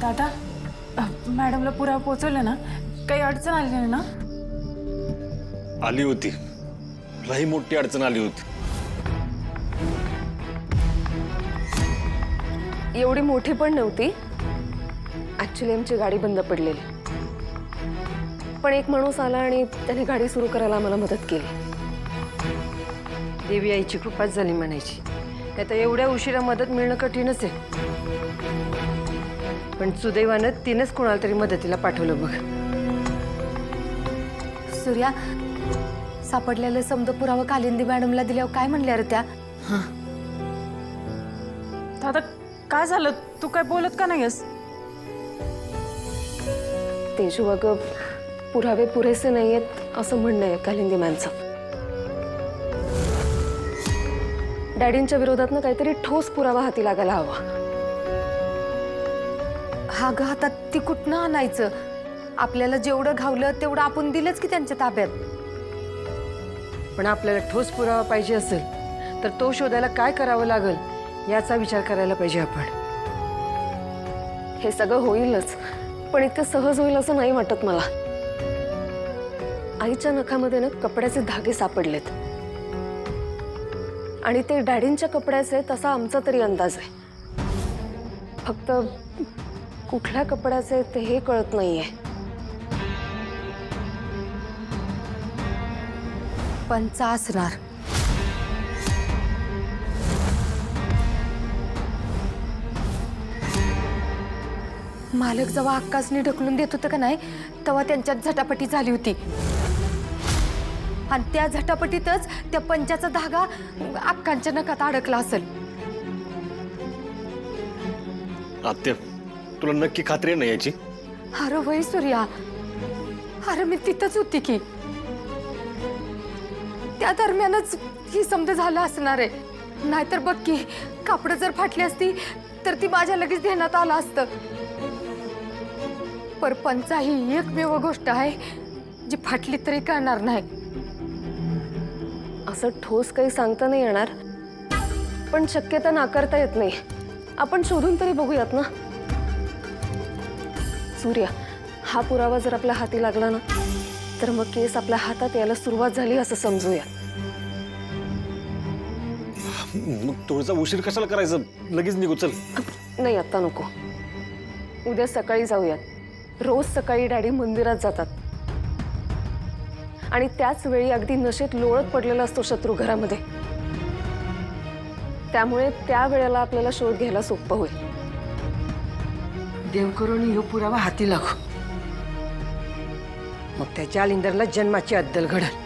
दादा मॅडमला पुरावा पोचवलं ना? काही अडचण आली नाही ना? आली होती, लई मोठी अडचण आली होती. एवढी मोठी पण नव्हती. ऍक्च्युली आमची गाडी बंद पडलेली, पण एक माणूस आला आणि त्याने गाडी सुरू करायला आम्हाला मदत केली. देवी आईची कृपाच झाली म्हणायची. नाही तर एवढ्या उशिरा मदत मिळणं कठीणच आहे. पण सुदैवानं तिनंच कोणाला तरी मदतीला पाठवलं बघ. सूर्या, सापडलेलं समजा पुरावा कालिंदी मॅडमला दिल्यावर काय म्हणल्या रे त्या? दादा काय झालं? तू काय बोलत का नाहीस? तेजू अगं, पुरावे पुरेसे नाहीयेत असं म्हणणं आहे कालिंदी मॅनचं. डॅडींच्या विरोधात काहीतरी ठोस पुरावा हाती लागायला हवा. हा ग, आता ती कुठनं आणायचं? आपल्याला जेवढं घावलं तेवढं आपण दिलंच की त्यांच्या ताब्यात. पण आपल्याला ठोस पुरावा पाहिजे असेल तर तो शोधायला काय करावं लागेल याचा विचार करायला पाहिजे आपण. हे सगळं होईलच, पण इतकं सहज होईल असं नाही वाटत मला. आईच्या नखामध्ये ना कपड्याचे धागे सापडलेत आणि ते डॅडींच्या कपड्याचे तसा आमचा तरी अंदाज आहे. फक्त कुठल्या कपड्याचे ते हे कळत नाहीये. पंचा असणार. मालक जेव्हा अक्कासनी ढकलून देत होतं का नाही, तेव्हा त्यांच्यात झटापटी झाली होती आणि त्या झटापटीतच त्या पंचाचा धागा अक्कांच्या नखात अडकला असेल. आत्या, तुला नक्की खात्री आहे ना याची? अरे वय सूर्या, अरे मी तिथंच होती की. त्या दरम्यानच ही समज झालं असणार आहे. नाहीतर बघ की, कापडं जर फाटली असती तर ती माझ्या लगेच ध्यानात आलं असतं. पर पंचा ही एकमेव गोष्ट आहे जी फाटली तरी कळणार नाही. असं ठोस काही सांगता नाही येणार, पण शक्यता नाकारता येत नाही. आपण शोधून तरी बघूयात ना. सूर्या, हा पुरावा जर आपल्या हाती लागला ना, तर मग केस आपल्या हातात यायला सुरुवात झाली असं समजूया. मग थोडासा उशीर कशाला करायचं? लगेच निघू, चल. नाही, आता नको. उद्या सकाळी जाऊयात. रोज सकाळी डॅडी मंदिरात जातात आणि त्याच वेळी अगदी नशेत लोळत पडलेला असतो शत्रू घरामध्ये. त्यामुळे त्या वेळेला आपल्याला शोध घ्यायला सोपं होईल. देव करून ह्यो पुरावा हाती लागो, मग त्या जालिंदरला जन्माची अद्दल घडल.